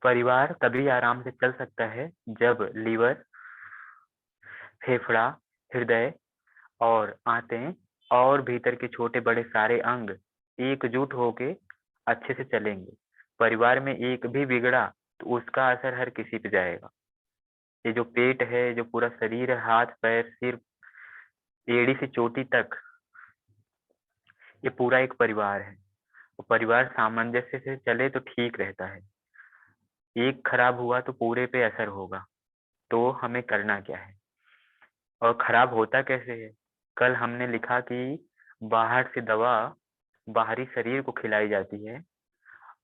परिवार तभी आराम से चल सकता है जब लीवर, फेफड़ा, हृदय और आंतें और भीतर के छोटे बड़े सारे अंग एकजुट होके अच्छे से चलेंगे। परिवार में एक भी बिगड़ा तो उसका असर हर किसी पे जाएगा। ये जो पेट है, जो पूरा शरीर है, हाथ पैर सिर, एड़ी से चोटी तक, ये पूरा एक परिवार है। तो परिवार सामंजस्य से चले तो ठीक रहता है। एक खराब हुआ तो पूरे पे असर होगा। तो हमें करना क्या है और खराब होता कैसे है? कल हमने लिखा कि बाहर से दवा बाहरी शरीर को खिलाई जाती है,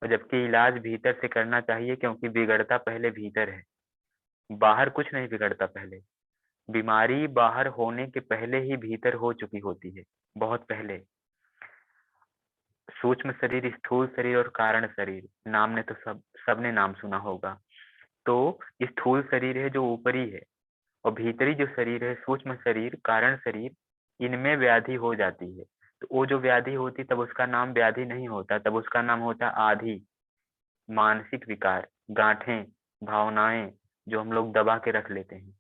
और जबकि इलाज भीतर से करना चाहिए, क्योंकि बिगड़ता पहले भीतर है। बाहर कुछ नहीं बिगड़ता पहले। बीमारी बाहर होने के पहले ही भीतर हो चुकी होती है, बहुत पहले। सूक्ष्म शरीर, स्थूल शरीर और कारण शरीर, नाम ने तो सबने नाम सुना होगा। तो स्थूल शरीर है जो ऊपरी है, और भीतरी जो शरीर है, सूक्ष्म शरीर, कारण शरीर, इनमें व्याधि हो जाती है। तो वो जो व्याधि होती तब उसका नाम व्याधि नहीं होता, तब उसका नाम होता आधि। मानसिक विकार, गांठें, भावनाएं जो हम लोग दबा के रख लेते हैं,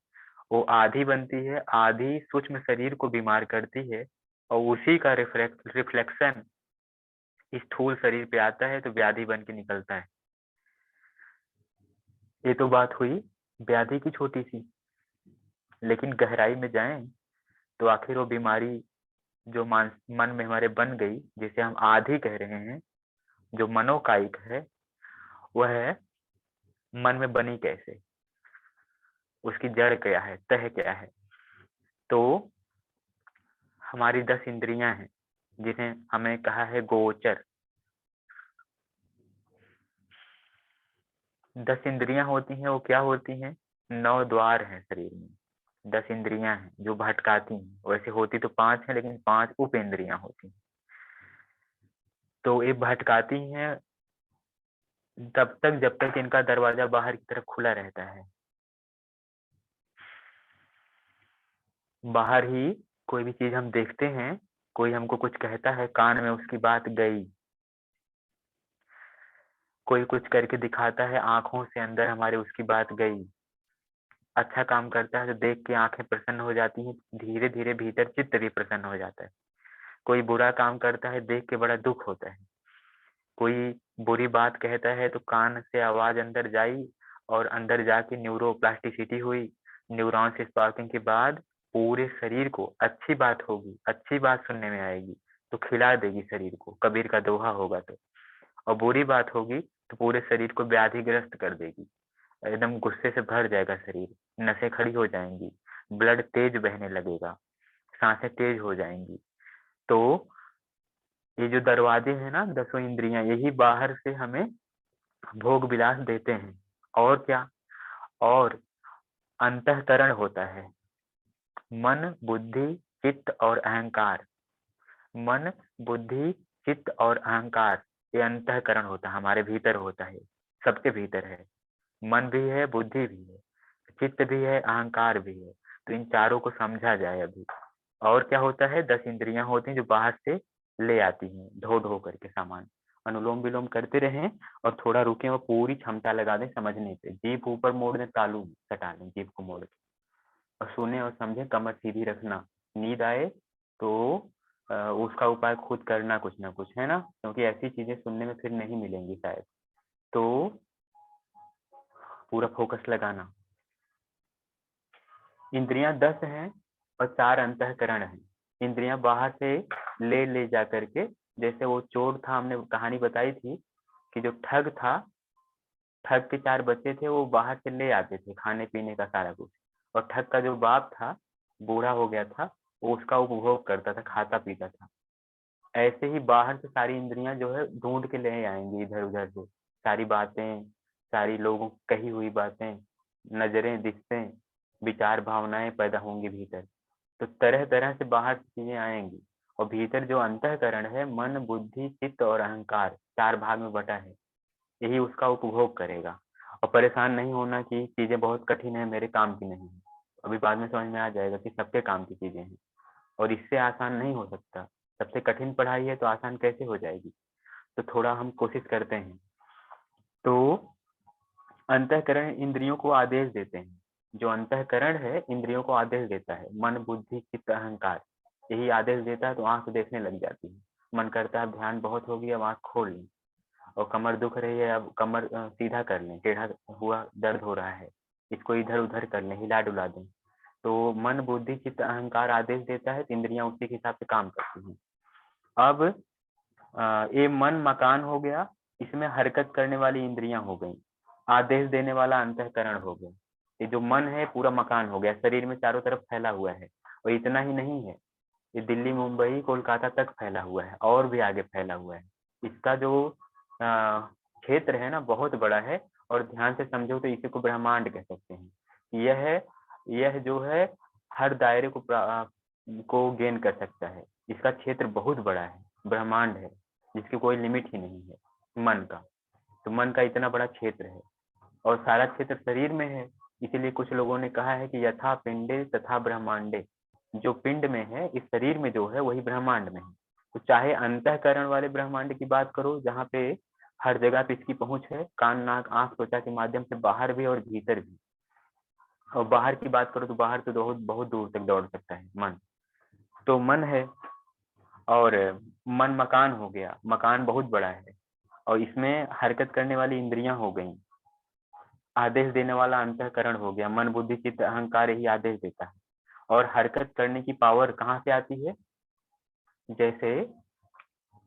वो आधी बनती है। आधी सूक्ष्म शरीर को बीमार करती है, और उसी का रिफ्लेक्शन स्थूल शरीर पे आता है, तो व्याधि बन के निकलता है। ये तो बात हुई व्याधि की छोटी सी, लेकिन गहराई में जाएं तो आखिर वो बीमारी जो मन में हमारे बन गई, जिसे हम आधी कह रहे हैं, जो मनोकायिक है, वह है मन में बनी कैसे, उसकी जड़ क्या है, तह क्या है। तो हमारी 10 इंद्रियां हैं, जिन्हें हमें कहा है गोचर। 10 इंद्रियां होती हैं, वो क्या होती हैं? 9 द्वार हैं शरीर में। 10 इंद्रियां हैं जो भटकाती हैं। वैसे होती तो 5 है, लेकिन 5 उप इंद्रियां होती हैं। तो ये भटकाती हैं तब तक जब तक इनका दरवाजा बाहर की तरफ खुला रहता है। बाहर ही कोई भी चीज हम देखते हैं, कोई हमको कुछ कहता है, कान में उसकी बात गई। कोई कुछ करके दिखाता है, आंखों से अंदर हमारे उसकी बात गई। अच्छा काम करता है तो देख के आंखें प्रसन्न हो जाती हैं, धीरे धीरे भीतर चित्त भी प्रसन्न हो जाता है। कोई बुरा काम करता है, देख के बड़ा दुख होता है। कोई बुरी बात कहता है तो कान से आवाज अंदर जाई, और अंदर जाके न्यूरोप्लास्टिसिटी हुई। न्यूरॉन से स्पार्किंग के बाद पूरे शरीर को अच्छी बात होगी, अच्छी बात सुनने में आएगी तो खिला देगी शरीर को, कबीर का दोहा होगा तो। और बुरी बात होगी तो पूरे शरीर को व्याधिग्रस्त कर देगी। एकदम गुस्से से भर जाएगा शरीर, नसें खड़ी हो जाएंगी, ब्लड तेज बहने लगेगा, सांसें तेज हो जाएंगी। तो ये जो दरवाजे हैं ना, 10 इंद्रियां, यही बाहर से हमें भोग विलास देते हैं। और क्या? और अंतःकरण होता है। मन, बुद्धि, चित्त और अहंकार। मन, बुद्धि, चित्त और अहंकार, ये अंतःकरण होता है, हमारे भीतर होता है, सबके भीतर है। मन भी है, बुद्धि भी है, चित्त भी है, अहंकार भी है। तो इन चारों को समझा जाए अभी। और क्या होता है? 10 इंद्रियां होती हैं जो बाहर से ले आती हैं ढो ढो करके सामान। अनुलोम विलोम करते रहें और थोड़ा रुके और पूरी क्षमता लगा दें समझने पे। जीभ ऊपर मोड़ दें, तालू सटा लें जीभ को मोड़ के, और सुने और समझे, कमर सीधी रखना। नींद आए तो उसका उपाय खुद करना कुछ ना कुछ, है ना, क्योंकि ऐसी चीजें सुनने में फिर नहीं मिलेंगी शायद। तो पूरा फोकस लगाना। इंद्रियां 10 हैं और 4 अंतःकरण हैं। इंद्रियां बाहर से ले जा करके, जैसे वो चोर था, हमने कहानी बताई थी कि जो ठग था, ठग के 4 बच्चे थे, वो बाहर से ले आते थे खाने पीने का सारा कुछ। और ठग का जो बाप था, बूढ़ा हो गया था, वो उसका उपभोग करता था, खाता पीता था। ऐसे ही बाहर से सारी इंद्रियां जो है ढूंढ के ले आएंगी इधर उधर से, सारी बातें, सारी लोगों की कही हुई बातें, नजरें, दिखतें, विचार, भावनाएं पैदा होंगी भीतर। तो तरह तरह से बाहर से चीजें आएंगी। और भीतर जो अंतःकरण है, मन, बुद्धि, चित्त और अहंकार, 4 भाग में बटा है, यही उसका उपभोग करेगा। और परेशान नहीं होना कि चीजें बहुत कठिन है, मेरे काम की नहीं है। अभी बाद में समझ में आ जाएगा कि सबके काम की चीजें हैं, और इससे आसान नहीं हो सकता। सबसे कठिन पढ़ाई है तो आसान कैसे हो जाएगी? तो थोड़ा हम कोशिश करते हैं। तो अंतःकरण इंद्रियों को आदेश देते हैं। जो अंतःकरण है इंद्रियों को आदेश देता है, मन बुद्धि चित्त अहंकार यही आदेश देता है। तो आंख देखने लग जाती है, मन करता है अब ध्यान बहुत हो गया, अब आंख खोल लें, और कमर दुख रही है अब कमर सीधा कर लें, टेढ़ा हुआ दर्द हो रहा है इसको इधर उधर कर लें, हिला डुला दें। तो मन बुद्धि चित्त अहंकार आदेश देता है, तो इंद्रियां उसी के हिसाब से काम करती हैं। अब ये मन मकान हो गया, इसमें हरकत करने वाली इंद्रियां हो गई, आदेश देने वाला अंतःकरण हो गया। ये जो मन है पूरा मकान हो गया, शरीर में चारों तरफ फैला हुआ है। और इतना ही नहीं है, ये दिल्ली मुंबई कोलकाता तक फैला हुआ है और भी आगे फैला हुआ है। इसका जो क्षेत्र है ना बहुत बड़ा है, और ध्यान से समझो तो इसी को ब्रह्मांड कह सकते हैं। यह जो है हर दायरे को गेन कर सकता है। इसका क्षेत्र बहुत बड़ा है, ब्रह्मांड है जिसकी कोई लिमिट ही नहीं है मन का। तो मन का इतना बड़ा क्षेत्र है और सारा क्षेत्र शरीर में है। इसीलिए कुछ लोगों ने कहा है कि यथा पिंडे तथा ब्रह्मांडे, जो पिंड में है इस शरीर में जो है वही ब्रह्मांड में है। तो चाहे अंतःकरण वाले ब्रह्मांड की बात करो जहाँ पे हर जगह पे इसकी पहुंच है, कान नाक आंख त्वचा के माध्यम से बाहर भी और भीतर भी। और बाहर की बात करो तो बाहर तो बहुत बहुत दूर तक दौड़ सकता है मन। तो मन है, और मन मकान हो गया, मकान बहुत बड़ा है, और इसमें हरकत करने वाली इंद्रियां हो गई, आदेश देने वाला अंतःकरण हो गया, मन बुद्धि चित्त अहंकार यही आदेश देता है। और हरकत करने की पावर कहाँ से आती है? जैसे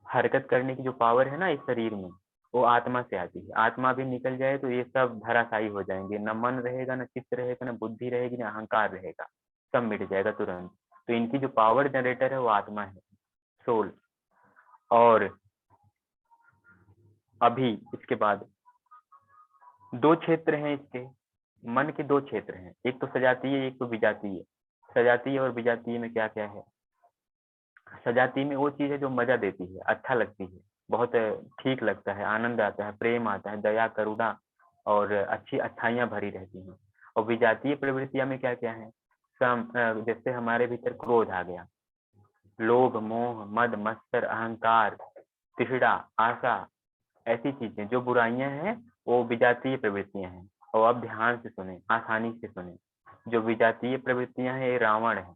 हरकत करने की जो पावर है ना इस शरीर में, वो आत्मा से आती है। आत्मा भी निकल जाए तो ये सब धराशायी हो जाएंगे, न मन रहेगा, न चित्त रहेगा, न बुद्धि रहेगी, न अहंकार रहेगा, सब मिट जाएगा तुरंत। तो इनकी जो पावर जनरेटर है वो आत्मा है, सोल। और अभी इसके बाद दो क्षेत्र हैं इसके, मन के दो क्षेत्र हैं, एक तो सजातीय एक तो विजातीय। सजातीय और विजातीय में क्या क्या है? सजातीय में वो चीज है जो मजा देती है, अच्छा लगती है, बहुत ठीक लगता है, आनंद आता है, प्रेम आता है, दया करुणा और अच्छी अच्छाइयाँ भरी रहती हैं। और विजातीय प्रवृत्तियां में क्या क्या है? जैसे हमारे भीतर क्रोध आ गया, लोभ मोह मद मत्सर अहंकार तृष्णा आशा, ऐसी चीजें जो बुराइयां हैं वो विजातीय प्रवृत्तियां हैं। और अब ध्यान से सुने, आसानी से सुने। जो विजातीय प्रवृत्तियां हैं ये रावण है।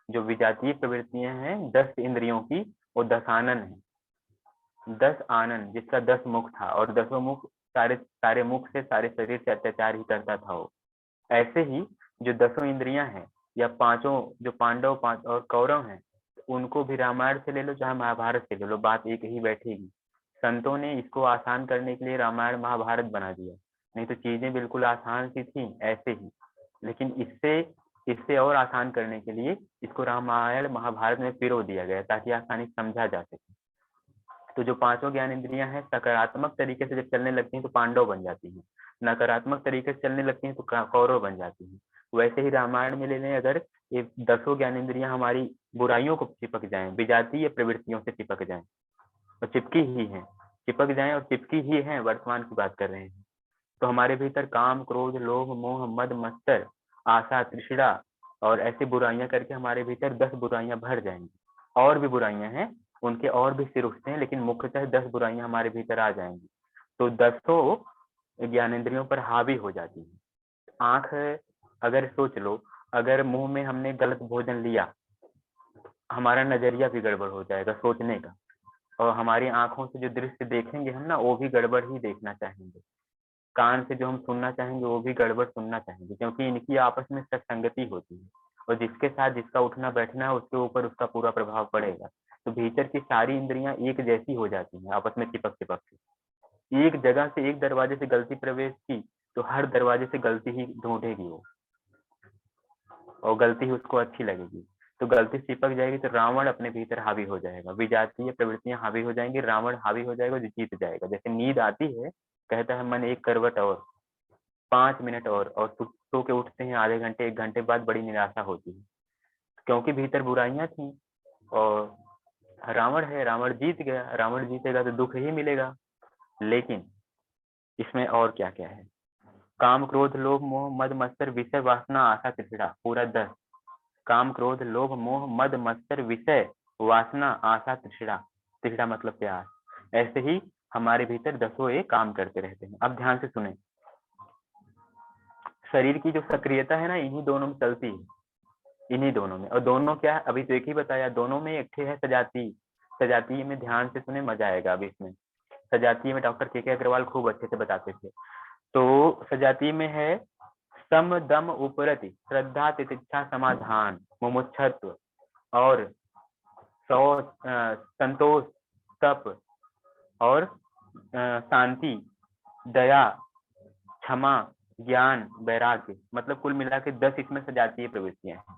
जो विजातीय प्रवृत्तियां हैं 10 इंद्रियों की, वो 10 आनन है। 10 आनन, जिसका 10 मुख था, और 10 मुख सारे सारे मुख से सारे शरीर से अत्याचार ही करता था वो। ऐसे ही जो 10 इंद्रियां हैं, या पांचों जो पांडव पांच और कौरव हैं, उनको भी रामायण से ले लो चाहे महाभारत से ले लो, बात एक ही बैठेगी। संतों ने इसको आसान करने के लिए रामायण महाभारत बना दिया, नहीं तो चीजें बिल्कुल आसान सी थी ऐसे ही। लेकिन इससे इससे और आसान करने के लिए इसको रामायण महाभारत में पिरो दिया गया ताकि आसानी से समझा जा सके। तो जो पांचों ज्ञान इंद्रियां हैं सकारात्मक तरीके से जब चलने लगती हैं तो पांडव बन जाती हैं, नकारात्मक तरीके से चलने लगती हैं तो कौरव बन जाती हैं। वैसे ही रामायण में ले लें, अगर ये 10 ज्ञान इंद्रियां हमारी बुराइयों को चिपक जाएं, विजातीय प्रवृत्तियों से चिपक जाएं, और चिपकी ही है, चिपक जाएं और चिपकी ही है, वर्तमान की बात कर रहे हैं, तो हमारे भीतर काम क्रोध लोभ मोह मद मत्सर आशा तृष्णा और ऐसी बुराइयां करके हमारे भीतर 10 बुराइयां भर जाएंगी। और भी बुराइयां हैं, उनके और भी सिर उठते हैं, लेकिन मुख्यतः 10 बुराइयां हमारे भीतर आ जाएंगी। तो 10 ज्ञानेंद्रियों पर हावी हो जाती है। आंख, अगर सोच लो, अगर मुंह में हमने गलत भोजन लिया, हमारा नजरिया भी गड़बड़ हो जाएगा सोचने का, और हमारी आंखों से जो दृश्य देखेंगे हम ना, वो भी गड़बड़ ही देखना चाहेंगे। कान से जो हम सुनना चाहेंगे वो भी गड़बड़ सुनना चाहेंगे, क्योंकि इनकी आपस में सत्संगति होती है, और जिसके साथ जिसका उठना बैठना है उसके ऊपर उसका पूरा प्रभाव पड़ेगा। तो भीतर की सारी इंद्रियां एक जैसी हो जाती हैं, आपस में चिपक चिपक के। एक जगह से एक दरवाजे से गलती प्रवेश की तो हर दरवाजे से गलती ही ढूंढेगी वो, और गलती ही उसको अच्छी लगेगी। तो गलती चिपक जाएगी तो रावण अपने भीतर हावी हो जाएगा, विजातीय प्रवृत्तियां हावी हो जाएंगी, रावण हावी हो जाएगा जो जीत जाएगा। जैसे नींद आती है, कहता है मन एक करवट और 5 मिनट और सो के उठते हैं, आधे घंटे 1 घंटे बाद बड़ी निराशा होती है, क्योंकि भीतर बुराइयां थी। और रावण है, रावण जीत गया, रावण जीतेगा तो दुख ही मिलेगा। लेकिन इसमें और क्या क्या है? काम क्रोध लोभ मोह मद मत्सर विषय वासना आशा तृष्णा, पूरा 10। काम क्रोध लोभ मोह मद मत्सर विषय वासना आशा तृष्णा, तृष्णा मतलब प्यार। ऐसे ही हमारे भीतर 10 काम करते रहते हैं। अब ध्यान से सुने, शरीर की जो सक्रियता है ना इन्हीं दोनों में चलती है, इन्हीं दोनों में। और दोनों क्या है अभी तो एक ही बताया, दोनों में एक है सजातीय। सजातीय में ध्यान से सुने, मजा आएगा अभी इसमें। सजातीय में डॉक्टर के अग्रवाल खूब अच्छे से बताते थे। तो सजातीय में है सम दम उपरति श्रद्धा तितिक्षा समाधान मुमुक्षत्व और संतोष तप और शांति दया क्षमा ज्ञान वैराग्य, मतलब कुल मिला के 10 इसमें सजातीय प्रवृत्तियां हैं।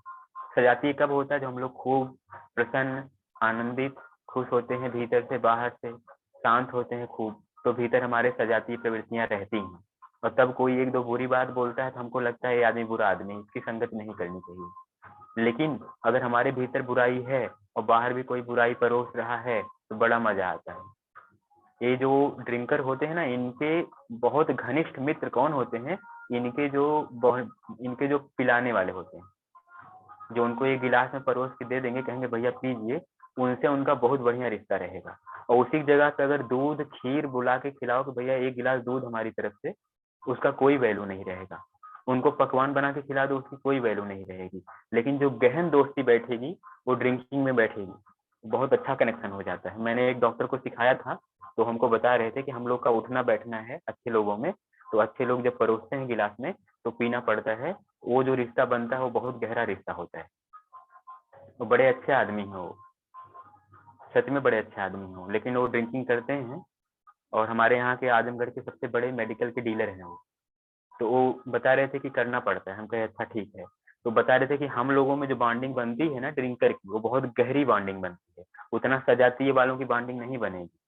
सजातीय कब होता है? जब हम लोग खूब प्रसन्न आनंदित खुश होते हैं, भीतर से बाहर से शांत होते हैं खूब, तो भीतर हमारे सजातीय प्रवृत्तियां रहती हैं। और तब कोई एक दो बुरी बात बोलता है तो हमको लगता है ये आदमी बुरा आदमी, इसकी संगत नहीं करनी चाहिए। लेकिन अगर हमारे भीतर बुराई है और बाहर भी कोई बुराई परोस रहा है तो बड़ा मजा आता है। ये जो ड्रिंकर होते हैं ना, इनके बहुत घनिष्ठ मित्र कौन होते हैं? इनके जो पिलाने वाले होते हैं, जो उनको एक गिलास में परोस के दे देंगे, कहेंगे भैया पीजिए, उनसे उनका बहुत बढ़िया रिश्ता रहेगा। और उसी जगह पे अगर दूध खीर बुला के खिलाओ कि भैया एक गिलास दूध हमारी तरफ से, उसका कोई वैल्यू नहीं रहेगा। उनको पकवान बना के खिला दो, उसकी कोई वैल्यू नहीं रहेगी। लेकिन जो गहन दोस्ती बैठेगी वो ड्रिंकिंग में बैठेगी, बहुत अच्छा कनेक्शन हो जाता है। मैंने एक डॉक्टर को सिखाया था, तो हमको बता रहे थे कि हम लोग का उठना बैठना है अच्छे लोगों में, तो अच्छे लोग जब परोसते हैं गिलास में तो पीना पड़ता है। वो जो रिश्ता बनता है वो बहुत गहरा रिश्ता होता है। वो बड़े अच्छे आदमी हैं, वो सच में बड़े अच्छे आदमी हैं, लेकिन वो ड्रिंकिंग करते हैं। और हमारे यहाँ के आजमगढ़ के सबसे बड़े मेडिकल के डीलर हैं वो। तो वो बता रहे थे कि करना पड़ता है। हम कहे अच्छा ठीक है। तो बता रहे थे कि हम लोगों में जो बॉन्डिंग बनती है ना ड्रिंकर की, वो बहुत गहरी बॉन्डिंग बनती है, उतना सजातीय वालों की बॉन्डिंग नहीं बनेगी।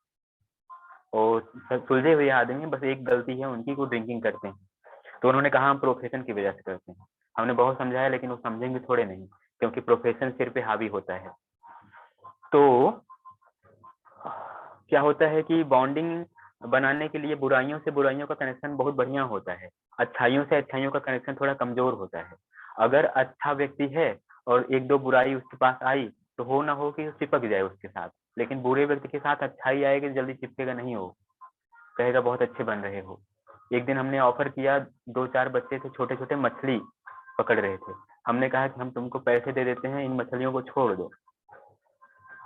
और सुलझे हुए आदमी, बस एक गलती है उनकी, वो ड्रिंकिंग करते हैं। तो उन्होंने कहा हम प्रोफेशन की वजह से करते हैं। हमने बहुत समझाया लेकिन वो समझेंगे थोड़े नहीं, क्योंकि प्रोफेशन सिर पे हावी होता है। तो क्या होता है कि बॉन्डिंग बनाने के लिए बुराइयों से बुराइयों का कनेक्शन बहुत बढ़िया होता है, अच्छाइयों से अच्छाइयों का कनेक्शन थोड़ा कमजोर होता है। अगर अच्छा व्यक्ति है और एक दो बुराई उसके पास आई तो हो ना हो कि चिपक जाए उसके साथ, लेकिन बुरे व्यक्ति के साथ अच्छाई आएगी जल्दी चिपकेगा नहीं, हो कहेगा बहुत अच्छे बन रहे हो। एक दिन हमने ऑफर किया, दो चार बच्चे थे छोटे छोटे मछली पकड़ रहे थे। हमने कहा कि हम तुमको पैसे दे देते हैं, इन मछलियों को छोड़ दो।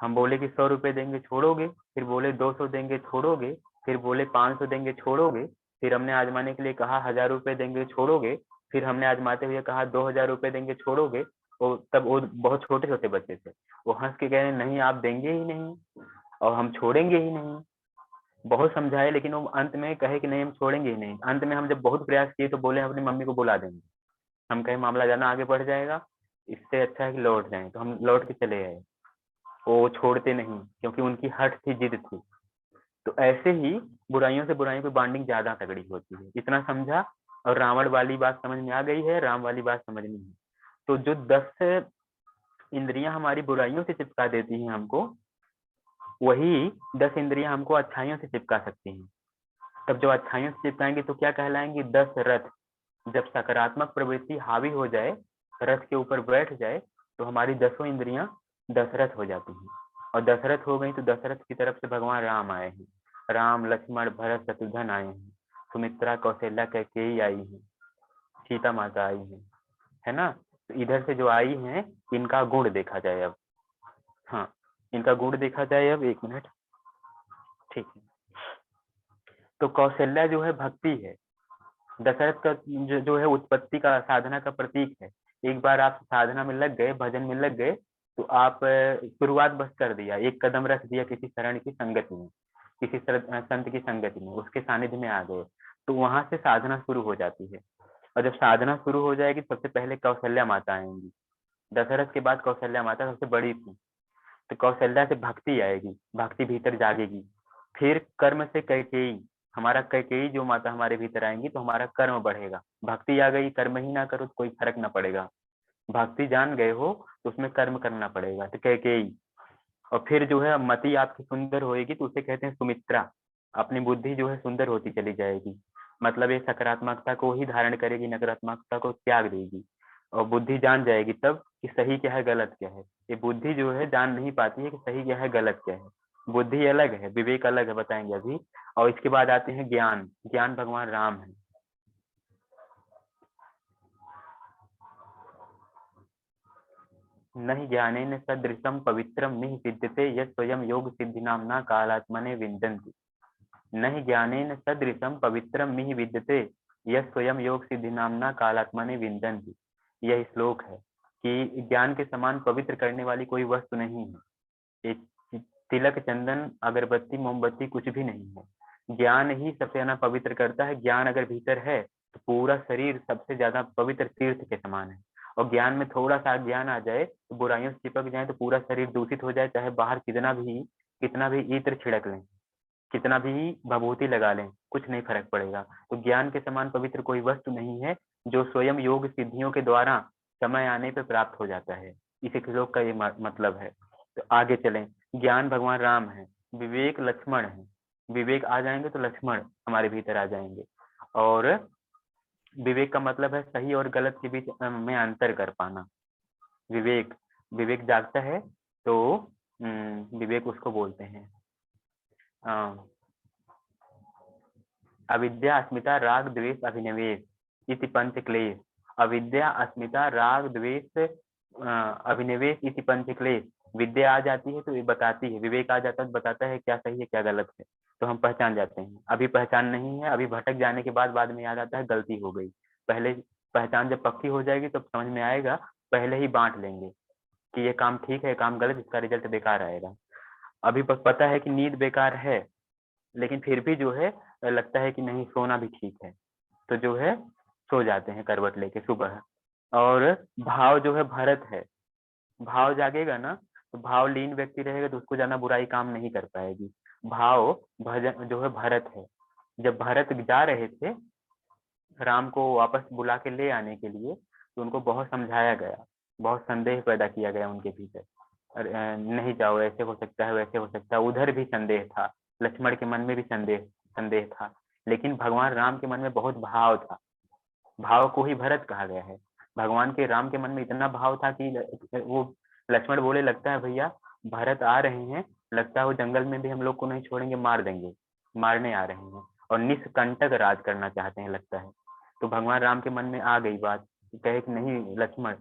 हम बोले कि 100 रुपए देंगे छोड़ोगे, फिर बोले 200 देंगे छोड़ोगे, फिर बोले 500 देंगे छोड़ोगे, फिर हमने आजमाने के लिए कहा 1000 रुपए देंगे छोड़ोगे, फिर हमने आजमाते हुए कहा 2000 रुपए देंगे छोड़ोगे। और तब वो बहुत छोटे छोटे बच्चे थे, वो हंस के कह रहे नहीं आप देंगे ही नहीं और हम छोड़ेंगे ही नहीं। बहुत समझाए लेकिन वो अंत में कहे कि नहीं हम छोड़ेंगे ही नहीं। अंत में हम जब बहुत प्रयास किए तो बोले अपनी मम्मी को बुला देंगे। हम कहे मामला ज्यादा आगे बढ़ जाएगा, इससे अच्छा है कि लौट जाए। तो हम लौट के चले आए। वो छोड़ते नहीं क्योंकि उनकी हट थी, जिद थी। तो ऐसे ही बुराइयों से बुराइयों की बॉन्डिंग ज्यादा तगड़ी होती है। इतना समझा? और रावण वाली बात समझ में आ गई है, राम वाली बात समझनी है। तो जो 10 इंद्रियां हमारी बुराइयों से चिपका देती हैं हमको, वही 10 इंद्रियां हमको अच्छाइयों से चिपका सकती हैं। तब जब अच्छाइयों से चिपकाएंगे तो क्या कहलाएंगे? 10 रथ। जब सकारात्मक प्रवृत्ति हावी हो जाए, रथ के ऊपर बैठ जाए, तो हमारी 10 इंद्रियां दशरथ हो जाती हैं। और दशरथ हो गई तो दशरथ की तरफ से भगवान राम आए हैं। राम लक्ष्मण भरत शत्रुघ्न आए हैं, सुमित्रा कौशल्या कैकेयी आई है, सीता माता आई है ना? तो इधर से जो आई हैं, इनका गुण देखा जाए अब। हाँ, इनका गुण देखा जाए अब। 1 मिनट, ठीक है। तो कौशल्या जो है भक्ति है। दशरथ का जो है उत्पत्ति का साधना का प्रतीक है। एक बार आप साधना में लग गए, भजन में लग गए, तो आप शुरुआत बस कर दिया, एक कदम रख दिया किसी शरण की संगति में, किसी संत की संगति में, उसके सानिध्य में आ गए, तो वहां से साधना शुरू हो जाती है। और जब साधना शुरू हो जाएगी सबसे पहले कौशल्या माता आएंगी। दशरथ के बाद कौशल्या माता सबसे बड़ी थी। तो कौशल्या से भक्ति आएगी, भक्ति भीतर जागेगी। फिर कर्म से कैकेयी, हमारा कैकेयी जो माता हमारे भीतर आएंगी तो हमारा कर्म बढ़ेगा। भक्ति आ गई, कर्म ही ना करो तो कोई फर्क ना पड़ेगा। भक्ति जान गए हो तो उसमें कर्म करना पड़ेगा, तो कैकेयी। और फिर जो है मति आपकी सुंदर होएगी तो उसे कहते हैं सुमित्रा। अपनी बुद्धि जो है सुंदर होती चली जाएगी, मतलब ये सकारात्मकता को ही धारण करेगी, नकारात्मकता को त्याग देगी। और बुद्धि जान जाएगी तब कि सही क्या है गलत क्या है। ये बुद्धि जो है जान नहीं पाती है कि सही क्या है गलत क्या है। बुद्धि अलग है, विवेक अलग है, बताएंगे अभी। और इसके बाद आते हैं ज्ञान। ज्ञान भगवान राम है। नहि ज्ञानेन सदृशं पवित्रं मिह विद्यते यत् स्वयं योग सिद्धि नामना कालात्मने विन्दन्ति। नहि ज्ञानेन सदृशं पवित्रं मिह विद्यते यत् स्वयं योग सिद्धि नामना कालात्मने विन्दन्ति। यह श्लोक है कि ज्ञान के समान पवित्र करने वाली कोई वस्तु नहीं है। एक तिलक, चंदन, अगरबत्ती, मोमबत्ती कुछ भी नहीं है। ज्ञान ही सबसे ज्यादा पवित्र करता है। ज्ञान अगर भीतर है तो पूरा शरीर सबसे ज्यादा पवित्र तीर्थ के समान है। और ज्ञान में थोड़ा सा ज्ञान आ जाए तो बुराइयों से चिपक जाए तो पूरा शरीर दूषित हो जाए, चाहे बाहर कितना भी इत्र छिड़क लें, कितना भी भभूति लगा लें, कुछ नहीं फर्क पड़ेगा। तो ज्ञान के समान पवित्र कोई वस्तु नहीं है जो स्वयं योग सिद्धियों के द्वारा समय आने पर प्राप्त हो जाता है। इस श्लोक का ये मतलब है। तो आगे चलें। ज्ञान भगवान राम है, विवेक लक्ष्मण है। विवेक आ जाएंगे तो लक्ष्मण हमारे भीतर आ जाएंगे। और विवेक का मतलब है सही और गलत के बीच में अंतर कर पाना। विवेक विवेक जागता है तो विवेक उसको बोलते हैं। अविद्या अस्मिता राग द्वेष अभिनिवेश इति पंच क्लेश। अविद्या अस्मिता राग द्वेष अभिनिवेश इति पंच क्लेश। विद्या आ जाती है तो ये बताती है, विवेक आ जाता है तो बताता है क्या सही है क्या गलत है, तो हम पहचान जाते हैं। अभी पहचान नहीं है, अभी भटक जाने के बाद में याद आता है गलती हो गई। पहले पहचान जब पक्की हो जाएगी तो समझ में आएगा, पहले ही बांट लेंगे कि ये काम ठीक है, काम गलत, इसका रिजल्ट बेकार आएगा। अभी पता है कि नींद बेकार है, लेकिन फिर भी जो है लगता है कि नहीं सोना भी ठीक है, तो जो है सो जाते हैं करवट लेके सुबह। और भाव जो है भरत है, भाव जागेगा ना तो भाव लीन व्यक्ति रहेगा तो उसको ज्यादा बुराई काम नहीं कर पाएगी। भाव भजन जो है भरत है। जब भरत जा रहे थे राम को वापस बुला के ले आने के लिए तो उनको बहुत समझाया गया, बहुत संदेह पैदा किया गया उनके भीतर। नहीं जाओ, ऐसे हो सकता है, वैसे हो सकता है। उधर भी संदेह था, लक्ष्मण के मन में भी संदेह संदेह था, लेकिन भगवान राम के मन में बहुत भाव था। भाव को ही भरत कहा गया है। भगवान के राम के मन में इतना भाव था कि वो लक्ष्मण बोले लगता है भैया भरत आ रहे हैं, लगता है वो जंगल में भी हम लोग को नहीं छोड़ेंगे, मार देंगे, मारने आ रहे हैं और निष्कंटक राज करना चाहते हैं लगता है। तो भगवान राम के मन में आ गई बात, कहे कि नहीं लक्ष्मण,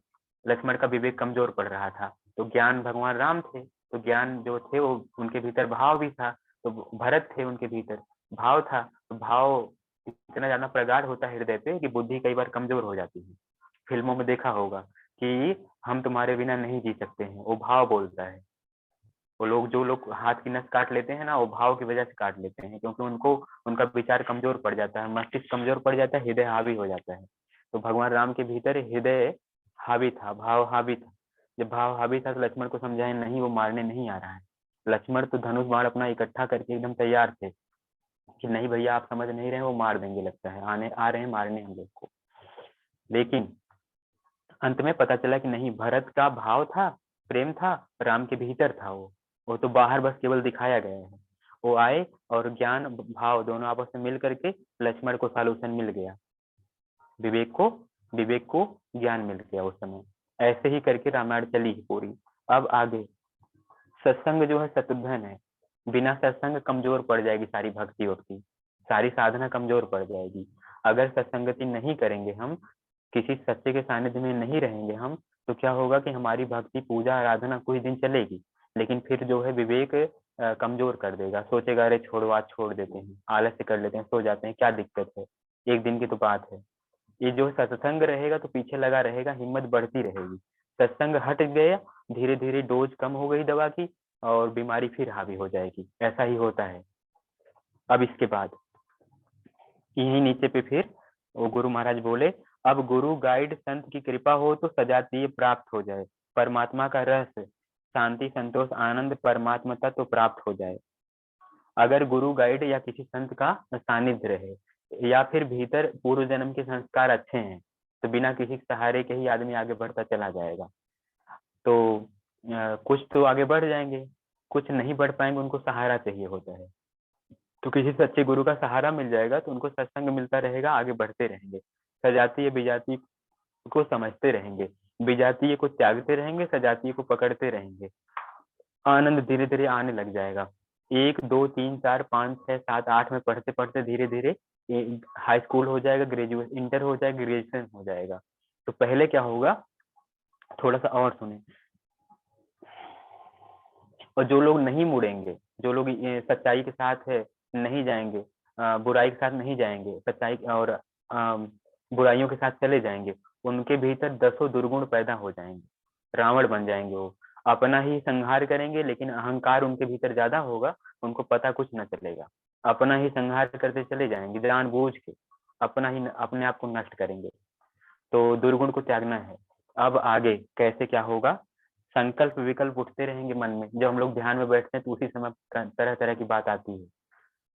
लक्ष्मण का विवेक कमजोर पड़ रहा था। तो ज्ञान भगवान राम थे, तो ज्ञान जो थे वो उनके भीतर भाव भी था, तो भरत थे उनके भीतर भाव था। तो भाव इतना ज्यादा प्रगाढ़ होता है हृदय पे कि बुद्धि कई बार कमजोर हो जाती है। फिल्मों में देखा होगा कि हम तुम्हारे बिना नहीं जी सकते हैं, वो भाव बोलता है। वो लोग जो लोग हाथ की नस काट लेते हैं ना, वो भाव की वजह से काट लेते हैं, क्योंकि उनको उनका विचार कमजोर पड़ जाता है, मस्तिष्क कमजोर पड़ जाता है, हृदय हावी हो जाता है। तो भगवान राम के भीतर हृदय हावी था, भाव हावी था। जब भाव हावी था तो लक्ष्मण को समझाए नहीं वो मारने नहीं आ रहा है। लक्ष्मण तो धनुष बाण अपना इकट्ठा करके एकदम तैयार थे कि नहीं भैया आप समझ नहीं रहे, वो मार देंगे, लगता है आने आ रहे हैं मारने हम लोग को। लेकिन अंत में पता चला कि नहीं, भरत का भाव था, प्रेम था, राम के भीतर था वो तो बाहर बस केवल दिखाया गया है। वो आए और ज्ञान भाव दोनों आपस में मिल करके लक्ष्मण को सॉल्यूशन मिल गया, विवेक को ज्ञान मिल गया उस समय। ऐसे ही करके रामायण चली पूरी। अब आगे सत्संग जो है शत्रुघ्न है। बिना सत्संग कमजोर पड़ जाएगी सारी भक्ति वक्ति, सारी साधना कमजोर पड़ जाएगी। अगर सत्संगति नहीं करेंगे हम, किसी सच्चे के सानिध्य में नहीं रहेंगे हम, तो क्या होगा कि हमारी भक्ति पूजा आराधना कुछ दिन चलेगी, लेकिन फिर जो है विवेक कमजोर कर देगा। सोचेगा अरे छोड़ो आज छोड़ देते हैं, आलस्य कर लेते हैं, सो जाते हैं, क्या दिक्कत है, एक दिन की तो बात है। ये जो सत्संग रहेगा तो पीछे लगा रहेगा, हिम्मत बढ़ती रहेगी। सत्संग हट गया, धीरे धीरे डोज कम हो गई दवा की और बीमारी फिर हावी हो जाएगी। ऐसा ही होता है। अब इसके बाद यही नीचे पे फिर वो गुरु महाराज बोले, अब गुरु गाइड संत की कृपा हो तो सजातीय प्राप्त हो जाए, परमात्मा का रस शांति संतोष आनंद परमात्मा तत्व प्राप्त हो जाए। अगर गुरु गाइड या किसी संत का सानिध्य रहे या फिर भीतर पूर्व जन्म के संस्कार अच्छे हैं, तो बिना किसी सहारे के ही आदमी आगे बढ़ता चला जाएगा। तो कुछ तो आगे बढ़ जाएंगे, कुछ नहीं बढ़ पाएंगे, उनको सहारा चाहिए होता है। तो किसी सच्चे गुरु का सहारा मिल जाएगा तो उनको सत्संग मिलता रहेगा, आगे बढ़ते रहेंगे। सजातीय विजातीय को समझते रहेंगे, विजातीय को त्यागते रहेंगे, सजातीय को पकड़ते रहेंगे। आनंद धीरे धीरे आने लग जाएगा। 1 2 3 4 5 6 7 8 में पढ़ते पढ़ते धीरे धीरे हाई स्कूल हो जाएगा, ग्रेजुएट इंटर हो जाएगा, ग्रेजुएशन हो जाएगा। तो पहले क्या होगा, थोड़ा सा और सुने। और जो लोग नहीं मुड़ेंगे, जो लोग सच्चाई के साथ है नहीं जाएंगे, बुराई के साथ नहीं जाएंगे, सच्चाई और बुराइयों के साथ चले जाएंगे, उनके भीतर 10 दुर्गुण पैदा हो जाएंगे, रावण बन जाएंगे। वो अपना ही संहार करेंगे, लेकिन अहंकार उनके भीतर ज्यादा होगा, उनको पता कुछ न चलेगा, अपना ही संहार करते चले जाएंगे, जानबूझ के अपना ही अपने आप को नष्ट करेंगे। तो दुर्गुण को त्यागना है। अब आगे कैसे क्या होगा, संकल्प विकल्प उठते रहेंगे मन में। जब हम लोग ध्यान में बैठते हैं तो उसी समय तरह तरह की बात आती है।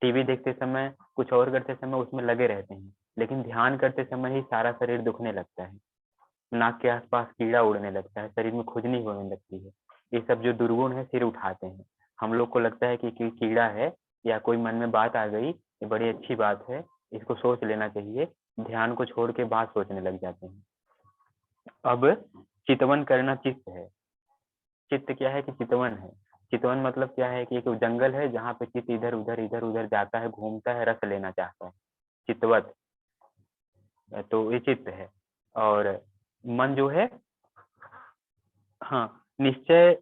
टीवी देखते समय, कुछ और करते समय उसमें लगे रहते हैं, लेकिन ध्यान करते समय ही सारा शरीर दुखने लगता है, नाक के आसपास कीड़ा उड़ने लगता है, शरीर में खुजली होने लगती है। ये सब जो दुर्गुण है सिर उठाते हैं। हम लोग को लगता है कि कीड़ा है या कोई मन में बात आ गई, ये बड़ी अच्छी बात है, इसको सोच लेना चाहिए, ध्यान को छोड़ के बात सोचने लग जाते हैं। अब चितवन करना चित्त है। चित्त क्या है कि चितवन है। चितवन मतलब क्या है कि एक जंगल है जहाँ पे चित्त इधर उधर जाता है, घूमता है, रस लेना चाहता है, चितवत। तो ये चित्त है। और मन जो है, हाँ, निश्चय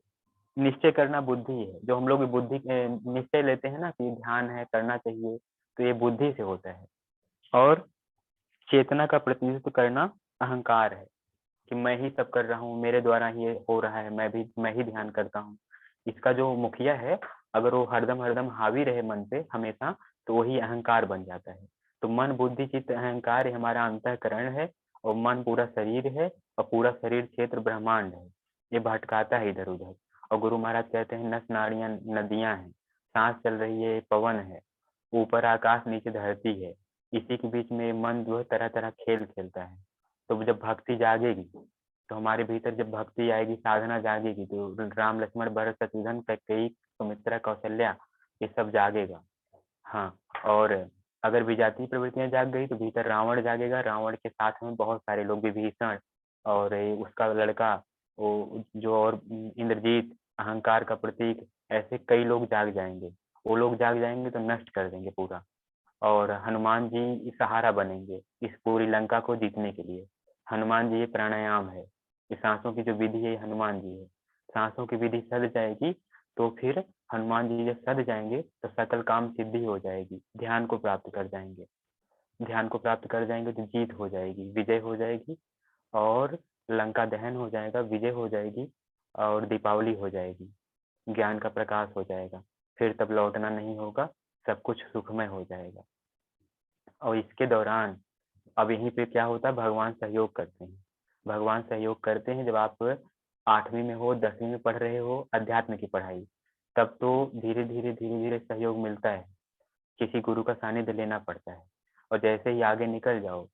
निश्चय करना बुद्धि है। जो हम लोग बुद्धि निश्चय लेते हैं ना कि ध्यान है, करना चाहिए, तो ये बुद्धि से होता है। और चेतना का प्रतिनिधित्व करना अहंकार है, कि मैं ही सब कर रहा हूँ, मेरे द्वारा ही हो रहा है, मैं ही ध्यान करता हूँ। इसका जो मुखिया है, अगर वो हरदम हरदम हावी रहे मन पे हमेशा, तो वही अहंकार बन जाता है। तो मन बुद्धि चित्त अहंकार हमारा अंतःकरण है, और मन पूरा शरीर है, और पूरा शरीर क्षेत्र ब्रह्मांड है। ये भटकाता है इधर उधर। और गुरु महाराज कहते हैं, नस नाड़ियां नदियां हैं, सांस चल रही है, पवन है, ऊपर आकाश नीचे धरती है, इसी के बीच में मन जो है तरह तरह खेल खेलता है। तो जब भक्ति जागेगी, तो हमारे भीतर जब भक्ति आएगी, साधना जागेगी, तो राम लक्ष्मण भरत शत्रुघ्न कैकेयी सुमित्रा कौशल्या ये सब जागेगा। हाँ, और अगर विजातीय प्रवृत्तियां जाग गई तो भीतर रावण जागेगा, रावण के साथ में बहुत सारे लोग, विभीषण और उसका लड़का वो जो, और इंद्रजीत अहंकार का प्रतीक, ऐसे कई लोग जाग जाएंगे। वो लोग जाग जाएंगे तो नष्ट कर देंगे पूरा। और हनुमान जी सहारा बनेंगे इस पूरी लंका को जीतने के लिए। हनुमान जी ये प्राणायाम है, ये सांसों की जो विधि है, हनुमान जी है। सांसों की विधि सद जाएगी तो फिर हनुमान जी जब सद जाएंगे तो सकल काम सिद्धि हो जाएगी, ध्यान को प्राप्त कर जाएंगे। ध्यान को प्राप्त कर जाएंगे तो जीत हो जाएगी, विजय हो जाएगी, और लंका दहन हो जाएगा, विजय हो जाएगी, और दीपावली हो जाएगी, ज्ञान का प्रकाश हो जाएगा। फिर तब लौटना नहीं होगा, सब कुछ सुखमय हो जाएगा। और इसके दौरान अब यहीं पे क्या होता है, भगवान सहयोग करते हैं। भगवान सहयोग करते हैं जब आप 8वीं में हो, 10वीं में पढ़ रहे हो अध्यात्म की पढ़ाई, तब तो धीरे धीरे सहयोग मिलता है, किसी गुरु का सानिध्य लेना पड़ता है। और जैसे ही आगे निकल जाओ,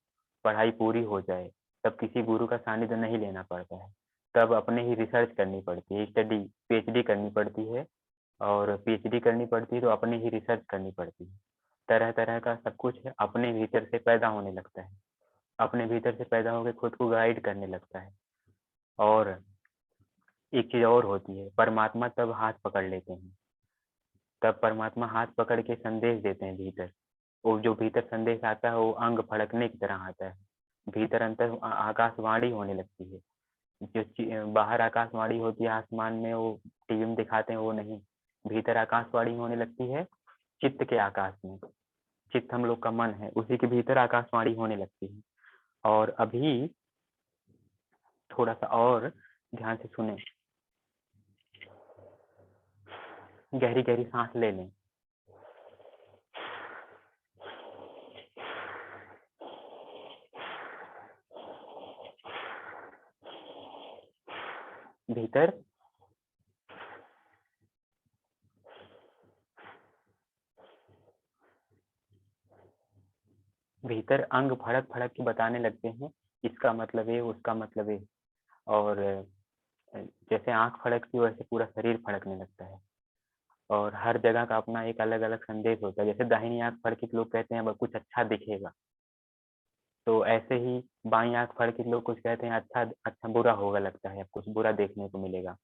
पढ़ाई पूरी हो जाए, तब किसी गुरु का सानिध्य नहीं लेना पड़ता है, तब अपने ही रिसर्च करनी पड़ती है, स्टडी पीएचडी करनी पड़ती है। और पीएचडी करनी पड़ती है तो अपने ही रिसर्च करनी पड़ती है। तरह तरह का सब कुछ अपने भीतर से पैदा होने लगता है, अपने भीतर से पैदा होकर खुद को गाइड करने लगता है। और एक चीज और होती है, परमात्मा तब हाथ पकड़ लेते हैं, तब परमात्मा हाथ पकड़ के संदेश देते हैं भीतर। वो जो भीतर संदेश आता है वो अंग फड़कने की तरह आता है, भीतर अंतर आकाशवाणी होने लगती है। जो बाहर आकाशवाणी होती है आसमान में, वो टीवी में दिखाते हैं, वो नहीं, भीतर आकाशवाणी होने लगती है चित्त के आकाश में। चित्त हम लोग का मन है, उसी के भीतर आकाशवाणी होने लगती है। और अभी थोड़ा सा और ध्यान से सुने, गहरी गहरी सांस ले लें। भीतर भीतर अंग फड़क फड़क के बताने लगते हैं, इसका मतलब है, उसका मतलब है। और जैसे आंख फड़कती है वैसे पूरा शरीर फड़कने लगता है। और हर जगह का अपना एक अलग अलग संदेश होता है। जैसे दाहिनी आंख फड़की तो लोग कहते हैं अब कुछ अच्छा दिखेगा, तो ऐसे ही बाई आंख फड़की लोग कुछ कहते हैं अच्छा अच्छा बुरा होगा, लगता है अब कुछ बुरा देखने को मिलेगा।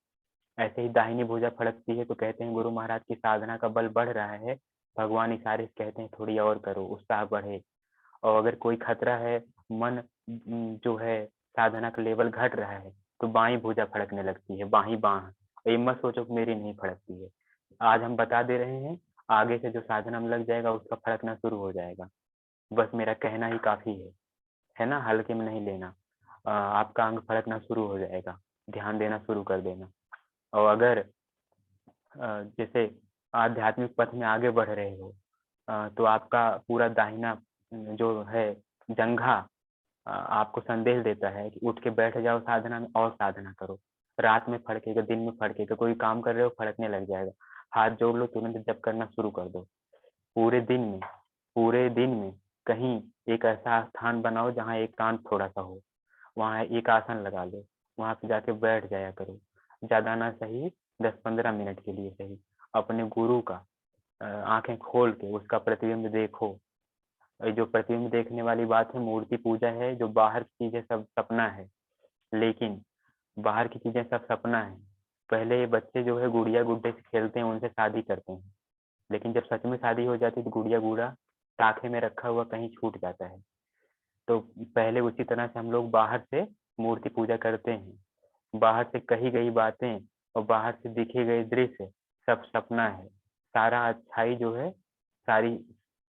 ऐसे ही दाहिनी भुजा फड़कती है तो कहते हैं गुरु महाराज की साधना का बल बढ़ रहा है, भगवान इशारे से कहते हैं थोड़ी और करो, उत्साह बढ़े। और अगर कोई खतरा है, मन जो है साधना का लेवल घट रहा है, तो बाई भुजा फड़कने लगती है, बाही बाह। ये मत सोचो कि मेरी नहीं फड़कती है। आज हम बता दे रहे हैं, आगे से जो साधना में लग जाएगा उसका फड़कना शुरू हो जाएगा। बस मेरा कहना ही काफी है ना, हल्के में नहीं लेना। आपका अंग फड़कना शुरू हो जाएगा, ध्यान देना शुरू कर देना। और अगर जैसे आध्यात्मिक पथ में आगे बढ़ रहे हो, तो आपका पूरा दाहिना जो है जंघा आपको संदेश देता है कि उठ के बैठ जाओ साधना में और साधना करो। रात में फड़केगा, दिन में फड़केगा, कोई काम कर रहे हो फड़कने लग जाएगा। हाथ जोड़ लो, तुरंत जप करना शुरू कर दो। पूरे दिन में पूरे दिन में कहीं एक ऐसा स्थान बनाओ जहाँ एकांत थोड़ा सा हो, वहाँ एक आसन लगा लो, वहाँ पे जाके बैठ जाया करो। ज्यादा ना सही 10-15 मिनट के लिए सही, अपने गुरु का आंखें खोल के उसका प्रतिबिंब देखो। ये जो प्रतिबिंब देखने वाली बात है मूर्ति पूजा है, जो बाहर की चीजें सब सपना है। लेकिन बाहर की चीजें सब सपना है। पहले ये बच्चे जो है गुड़िया गुड्डे से खेलते हैं, उनसे शादी करते हैं, लेकिन जब सच में शादी हो जाती है तो गुड़िया गुड़ा टाखे में रखा हुआ कहीं छूट जाता है। तो पहले उसी तरह से हम लोग बाहर से मूर्ति पूजा करते हैं। बाहर से कही गई बातें और बाहर से दिखे गए दृश्य सब सपना है। सारा अच्छाई जो है, सारी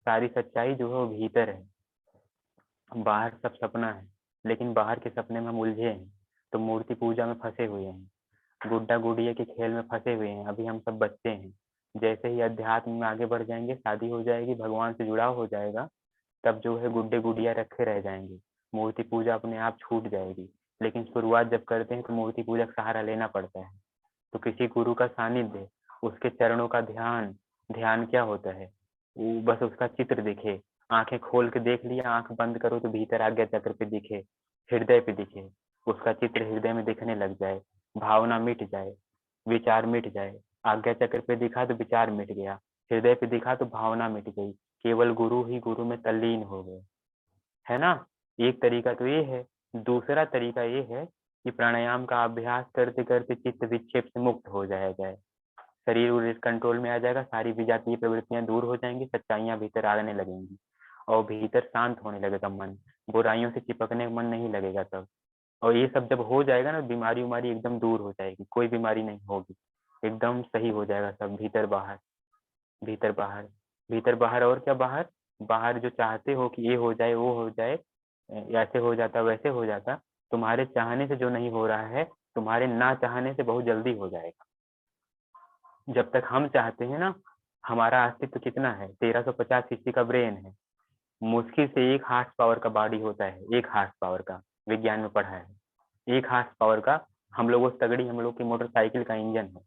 सारी सच्चाई जो है वो भीतर है। बाहर सब सपना है, लेकिन बाहर के सपने में हम उलझे हैं, तो मूर्ति पूजा में फंसे हुए हैं, गुड्डा गुड़िया के खेल में फंसे हुए हैं। अभी हम सब बच्चे हैं। जैसे ही अध्यात्म में आगे बढ़ जाएंगे, शादी हो जाएगी, भगवान से जुड़ाव हो जाएगा, तब जो है गुड्डे गुड़िया रखे रह जाएंगे, मूर्ति पूजा अपने आप छूट जाएगी। लेकिन शुरुआत जब करते हैं तो मूर्ति पूजा का सहारा लेना पड़ता है। तो किसी गुरु का सानिध्य, उसके चरणों का ध्यान। ध्यान क्या होता है? वो बस उसका चित्र दिखे, आंखें खोल के देख लिया, आंख बंद करो तो भीतर आज्ञा चक्र पे दिखे, हृदय पे दिखे, उसका चित्र हृदय में दिखने लग जाए, भावना मिट जाए, विचार मिट जाए। आज्ञा चक्र पे दिखा तो विचार मिट गया, हृदय पे दिखा तो भावना मिट गई, केवल गुरु ही गुरु में तल्लीन हो गए। है ना? एक तरीका तो ये है। दूसरा तरीका ये है कि प्राणायाम का अभ्यास करते करते चित्त विक्षेप से मुक्त हो जाया जाए, शरीर उरीर कंट्रोल में आ जाएगा, सारी विजातीय प्रवृत्तियां दूर हो जाएंगी, सच्चाइयां भीतर आने लगेंगी और भीतर शांत होने लगेगा मन, बुराइयों से चिपकने का मन नहीं लगेगा तब। और ये सब जब हो जाएगा ना, बीमारी उमारी एकदम दूर हो जाएगी, कोई बीमारी नहीं होगी, एकदम सही हो जाएगा सब। भीतर बाहर, भीतर बाहर, भीतर बाहर। और क्या बाहर? बाहर जो चाहते हो कि ये हो जाए वो हो जाए, ऐसे हो जाता वैसे हो जाता, तुम्हारे चाहने से जो नहीं हो रहा है, तुम्हारे ना चाहने से बहुत जल्दी हो जाएगा। जब तक हम चाहते हैं ना, हमारा अस्तित्व कितना है? 1350 सीसी का ब्रेन है, मुश्किल से 1 हार्स पावर का बॉडी होता है, 1 हार्स पावर का, विज्ञान में पढ़ा है, 1 हार्स पावर का। हम लोगों से तगड़ी हम लोग की मोटरसाइकिल का इंजन है,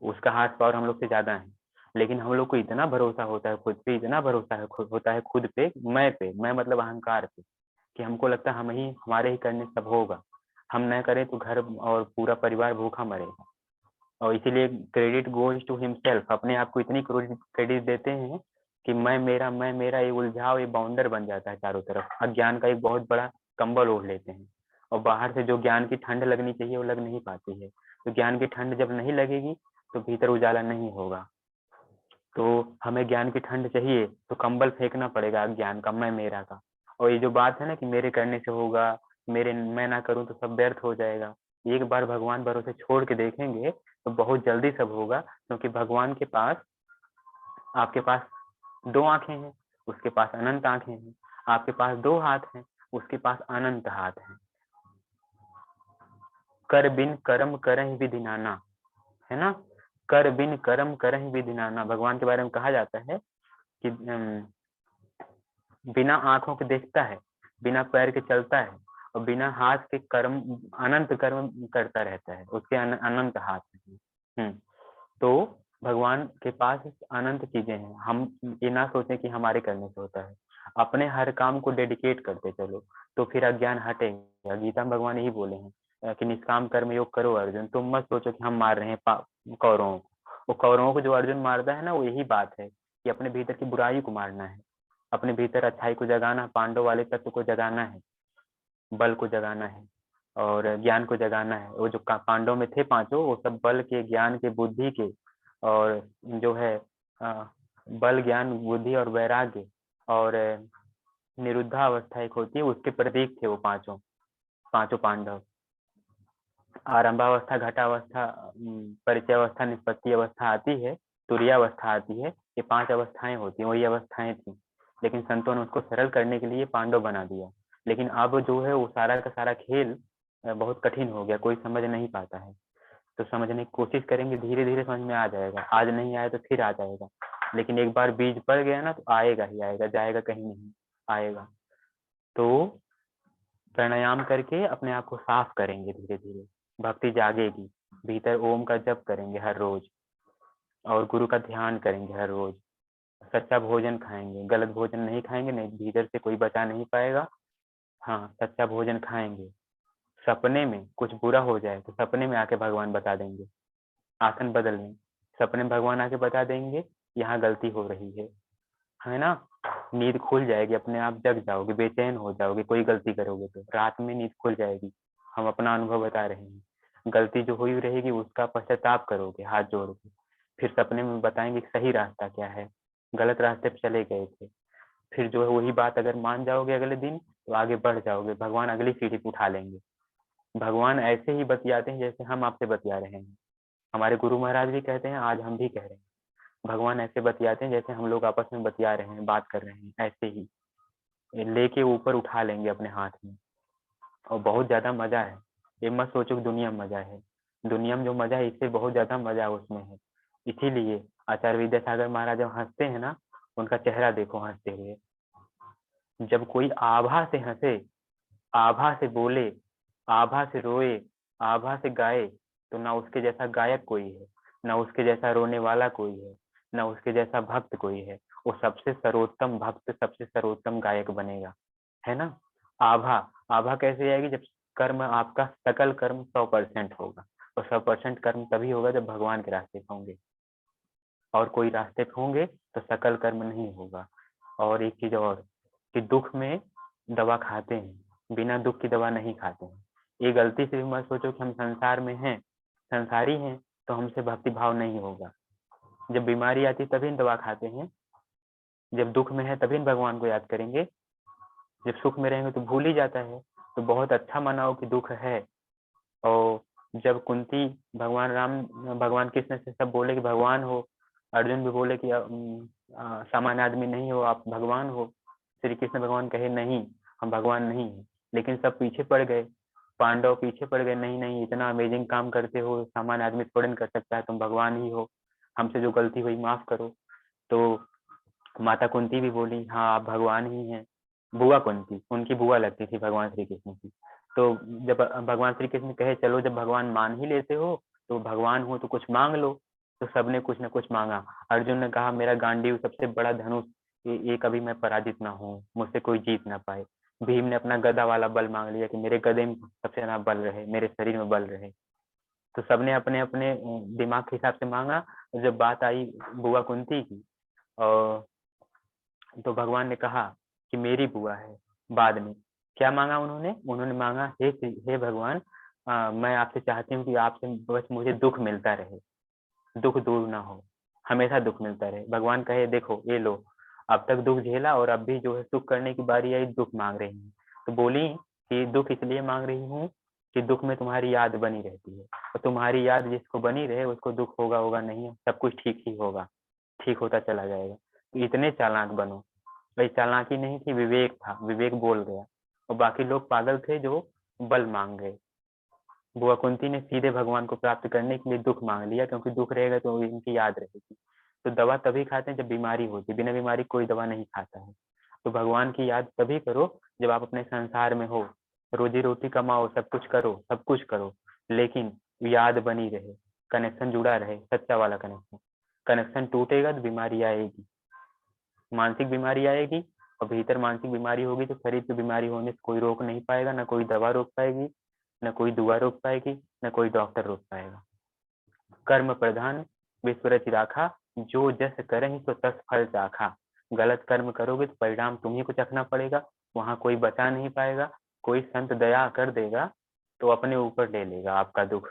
उसका हार्स पावर हम लोग से ज्यादा है। लेकिन हम लोग को इतना भरोसा होता है खुद पे, इतना भरोसा है होता है खुद पे, मैं पे, मैं मतलब अहंकार पे, कि हमको लगता है हम ही, हमारे ही करने सब होगा, हम न करें तो घर और पूरा परिवार भूखा मरेगा। और इसीलिए क्रेडिट गोज टू हिमसेल्फ, अपने आप को इतनी क्रेडिट देते हैं कि मैं मेरा ये उलझाव, ये बाउंडर बन जाता है चारों तरफ, अज्ञान का एक बहुत बड़ा कंबल ओढ़ लेते हैं। और बाहर से जो ज्ञान की ठंड लगनी चाहिए वो लग नहीं पाती है। तो ज्ञान की ठंड जब नहीं लगेगी तो भीतर उजाला नहीं होगा। तो हमें ज्ञान की ठंड चाहिए तो कंबल फेंकना पड़ेगा अज्ञान का, मैं मेरा का। और ये जो बात है ना कि मेरे करने से होगा, मेरे मैं ना करूं तो सब व्यर्थ हो जाएगा, एक बार भगवान भरोसे छोड़ के देखेंगे तो बहुत जल्दी सब होगा। क्योंकि भगवान के पास, आपके पास 2 आंखें हैं, उसके पास अनंत आंखें हैं। आपके पास 2 हाथ हैं, उसके पास अनंत हाथ हैं। कर बिन कर्म करहि विधि नाना, है ना? कर बिन कर्म करहि विधि नाना, भगवान के बारे में कहा जाता है कि बिना आंखों के देखता है, बिना पैर के चलता है, और बिना हाथ के कर्म, अनंत कर्म करता रहता है, उसके अनंत हाथ हैं। तो भगवान के पास अनंत चीजें हैं। हम ये ना सोचें कि हमारे करने से होता है, अपने हर काम को डेडिकेट करते चलो तो फिर अज्ञान हटेगा। गीता में भगवान यही बोले हैं कि निष्काम कर्म योग करो अर्जुन। तुम मत सोचो कि हम मार रहे हैं कौरवों को। वो कौरवों को जो अर्जुन मारता है ना, वो यही बात है कि अपने भीतर की बुराई को मारना है, अपने भीतर अच्छाई को जगाना, पांडव वाले तत्व को जगाना है, बल को जगाना है और ज्ञान को जगाना है। वो जो पांडव में थे पांचों, वो सब बल के, ज्ञान के, बुद्धि के, और जो है बल ज्ञान बुद्धि और वैराग्य और निरुद्धा अवस्था एक होती है, उसके प्रतीक थे वो पांचों, पांचों पांडव। आरंभावस्था, घटावस्था, परिचय अवस्था, निष्पत्ति अवस्था आती है, तुरीयावस्था आती है। ये 5 अवस्थाएं होती हैं, वही अवस्थाएं थी, लेकिन संतों ने उसको सरल करने के लिए पांडव बना दिया। लेकिन अब जो है वो सारा का सारा खेल बहुत कठिन हो गया, कोई समझ नहीं पाता है। तो समझने की कोशिश करेंगे, धीरे धीरे समझ में आ जाएगा। आज नहीं आया तो फिर आ जाएगा, लेकिन एक बार बीज पड़ गया ना तो आएगा ही आएगा, जाएगा कहीं नहीं, आएगा। तो प्राणायाम करके अपने आप को साफ करेंगे, धीरे धीरे भक्ति जागेगी, भीतर ओम का जप करेंगे हर रोज, और गुरु का ध्यान करेंगे हर रोज। सच्चा भोजन खाएंगे, गलत भोजन नहीं खाएंगे, नहीं भीतर से कोई बचा नहीं पाएगा। हाँ, सच्चा भोजन खाएंगे। सपने में कुछ बुरा हो जाए तो सपने में आके भगवान बता देंगे, आसन बदल लें, सपने में भगवान आके बता देंगे यहाँ गलती हो रही है ना। नींद खुल जाएगी, अपने आप जग जाओगे, बेचैन हो जाओगे, कोई गलती करोगे तो रात में नींद खुल जाएगी। हम अपना अनुभव बता रहे हैं। गलती जो हुई रहेगी उसका पश्चाताप करोगे हाथ जोड़ के, फिर सपने में बताएंगे सही रास्ता क्या है, गलत रास्ते पे चले गए थे। फिर जो है वही बात अगर मान जाओगे अगले दिन तो आगे बढ़ जाओगे, भगवान अगली सीढ़ी पे उठा लेंगे। भगवान ऐसे ही बतियाते हैं जैसे हम आपसे बतिया रहे हैं। हमारे गुरु महाराज भी कहते हैं, आज हम भी कह रहे हैं, भगवान ऐसे बतियाते हैं जैसे हम लोग आपस में बतिया रहे हैं, बात कर रहे हैं, ऐसे ही लेके ऊपर उठा लेंगे अपने हाथ में। और बहुत ज्यादा मजा है, ये मत सोचो कि दुनिया में मजा है, दुनिया में जो मजा है इससे बहुत ज्यादा मजा उसमें है। इसीलिए आचार्य विद्यासागर महाराज जब हंसते हैं ना, उनका चेहरा देखो हंसते हुए। जब कोई आभा से हंसे, आभा से बोले, आभा से रोए, आभा से गाए, तो ना उसके जैसा गायक कोई है, ना उसके जैसा रोने वाला कोई है, ना उसके जैसा भक्त कोई है। वो सबसे सर्वोत्तम भक्त, सबसे सर्वोत्तम गायक बनेगा, है ना। आभा, आभा कैसे आएगी, जब कर्म आपका सकल कर्म 100% होगा। और 100% कर्म तभी होगा जब भगवान के रास्ते पे होंगे, और कोई रास्ते पे होंगे तो सकल कर्म नहीं होगा। और एक चीज और, कि दुख में दवा खाते हैं, बिना दुख की दवा नहीं खाते हैं। ये गलती से भी मत सोचो कि हम संसार में हैं, संसारी हैं तो हमसे भक्ति भाव नहीं होगा। जब बीमारी आती है तभी दवा खाते हैं, जब दुख में है तभी भगवान को याद करेंगे, जब सुख में रहेंगे तो भूल ही जाता है। तो बहुत अच्छा मनाओ कि दुख है। और जब कुंती, भगवान राम, भगवान कृष्ण से सब बोले कि भगवान हो, अर्जुन भी बोले कि सामान्य आदमी नहीं हो, आप भगवान हो। श्री कृष्ण भगवान कहे नहीं, हम भगवान नहीं है। लेकिन सब पीछे पड़ गए, पांडव पीछे पड़ गए, नहीं नहीं इतना अमेजिंग काम करते हो, सामान्य आदमी थोड़े न कर सकता है, तुम भगवान ही हो, हमसे जो गलती हुई माफ करो। तो माता कुंती भी बोली हाँ आप भगवान ही हैं। बुआ कुंती, उनकी बुआ लगती थी भगवान श्री कृष्ण की। तो जब भगवान श्री कृष्ण कहे चलो जब भगवान मान ही लेते हो तो भगवान हो तो कुछ मांग लो, तो सबने कुछ न कुछ मांगा। अर्जुन ने कहा मेरा गांडीव सबसे बड़ा धनुष, ये कभी मैं पराजित ना हूँ, मुझसे कोई जीत ना पाए। भीम ने अपना गदा वाला बल मांग लिया कि मेरे गदे में सबसे ज्यादा बल रहे, मेरे शरीर में बल रहे। तो सबने अपने अपने दिमाग के हिसाब से मांगा। जब बात आई बुआ कुंती की, और तो भगवान ने कहा कि मेरी बुआ है। बाद में क्या मांगा उन्होंने, उन्होंने मांगा हे भगवान, मैं आपसे चाहती हूँ कि आपसे बस मुझे दुख मिलता रहे, दुख दूर ना हो, हमेशा दुख मिलता रहे। भगवान कहे देखो ये लो, अब तक दुख झेला और अब भी जो है सुख करने की बारी आई, दुख मांग रही है। तो बोली कि दुख इसलिए मांग रही हूँ कि दुख में तुम्हारी याद बनी रहती है, और तुम्हारी याद जिसको बनी रहे उसको दुख होगा होगा नहीं, सब कुछ ठीक ही होगा, ठीक होता चला जाएगा। तो इतने चालाक बनो। भाई चालाकी नहीं थी, विवेक था, विवेक बोल गया, और बाकी लोग पागल थे जो बल मांग गए। बुआ कुंती ने सीधे भगवान को प्राप्त करने के लिए दुख मांग लिया, क्योंकि दुख रहेगा तो इनकी याद रहेगी। तो दवा तभी खाते हैं जब बीमारी होती है, बिना बीमारी कोई दवा नहीं खाता है। तो भगवान की याद तभी करो जब आप अपने संसार में हो, रोजी रोटी कमाओ, सब कुछ करो, सब कुछ करो, लेकिन याद बनी रहे, कनेक्शन जुड़ा रहे, सच्चा वाला कनेक्शन। कनेक्शन टूटेगा तो बीमारी आएगी, मानसिक बीमारी आएगी। और भीतर मानसिक बीमारी होगी तो शरीर की बीमारी होने से कोई रोक नहीं पाएगा, ना कोई दवा रोक पाएगी, न कोई दुआ रोक पाएगी, न कोई डॉक्टर रोक पाएगा। कर्म प्रधान विश्व रचि राखा, जो जस करहि तो तस फल चाखा। गलत कर्म करोगे तो परिणाम तुम्ही को चखना पड़ेगा, वहां कोई बचा नहीं पाएगा। कोई संत दया कर देगा तो अपने ऊपर ले लेगा आपका दुख।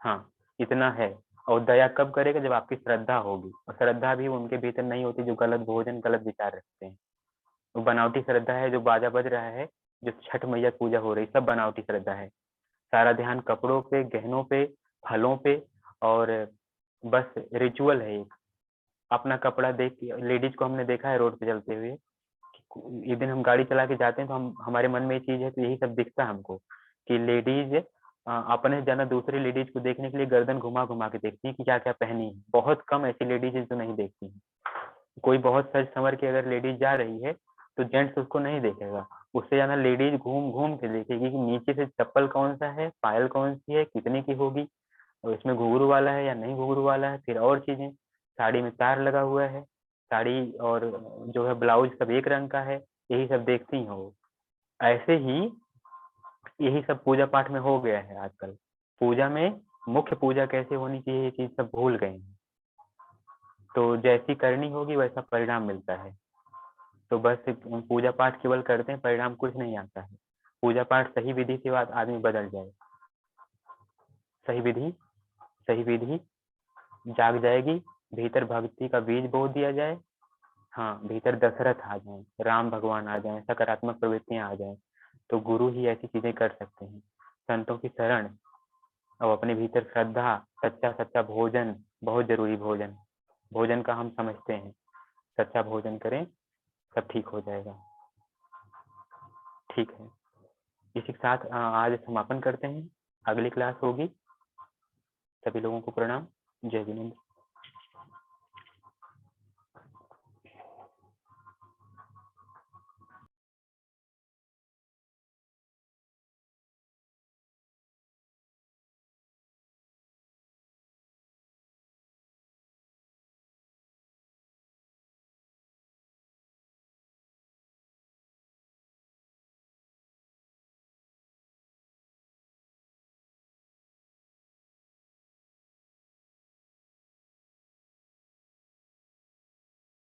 हाँ, इतना है। और दया कब करेगा, जब आपकी श्रद्धा होगी, और श्रद्धा भी उनके भीतर नहीं होती जो गलत भोजन गलत विचार रखते हैं। वो बनावटी श्रद्धा है, जो बाजा बज रहा है, जो छठ मैया पूजा हो रही, सब बनावटी श्रद्धा है। सारा ध्यान कपड़ों पे, गहनों पे, फलों पे, और बस रिचुअल है एक। अपना कपड़ा देख के लेडीज को हमने देखा है रोड पे चलते हुए, एक दिन हम गाड़ी चला के जाते हैं तो हम हमारे मन में ये चीज है, तो यही सब दिखता है हमको कि लेडीज अपने से ज्यादा दूसरी लेडीज को देखने के लिए गर्दन घुमा घुमा के देखती है कि क्या क्या पहनी है। बहुत कम ऐसी लेडीज है जो नहीं देखती है। कोई बहुत सज संवर के अगर लेडीज जा रही है तो जेंट्स उसको नहीं देखेगा, उससे ज्यादा लेडीज घूम घूम के देखेगी कि नीचे से चप्पल कौन सा है, पायल कौन सी है, कितने की होगी, और इसमें घुंघरू वाला है या नहीं घुंघरू वाला है। फिर और चीजें, साड़ी में तार लगा हुआ है, साड़ी और जो है ब्लाउज सब एक रंग का है, यही सब देखती हैं वो। ऐसे ही यही सब पूजा पाठ में हो गया है आजकल। पूजा में मुख्य पूजा कैसे होनी चाहिए ये चीज सब भूल गए हैं। तो जैसी करनी होगी वैसा परिणाम मिलता है। तो बस पूजा पाठ केवल करते हैं, परिणाम कुछ नहीं आता है। पूजा पाठ सही विधि के बाद आदमी बदल जाए। सही विधि, सही विधि जाग जाएगी, भीतर भक्ति का बीज बो दिया जाए। हाँ, भीतर दशरथ आ जाए, राम भगवान आ जाए, सकारात्मक प्रवृत्तियां आ जाए, तो गुरु ही ऐसी चीजें कर सकते हैं। संतों की शरण और अपने भीतर श्रद्धा, सच्चा सच्चा भोजन, बहुत जरूरी भोजन, भोजन का हम समझते हैं, सच्चा भोजन करें, सब ठीक हो जाएगा। ठीक है, इसी के साथ आज समापन करते हैं। अगली क्लास होगी। सभी लोगों को प्रणाम। जय जिनेन्द्र।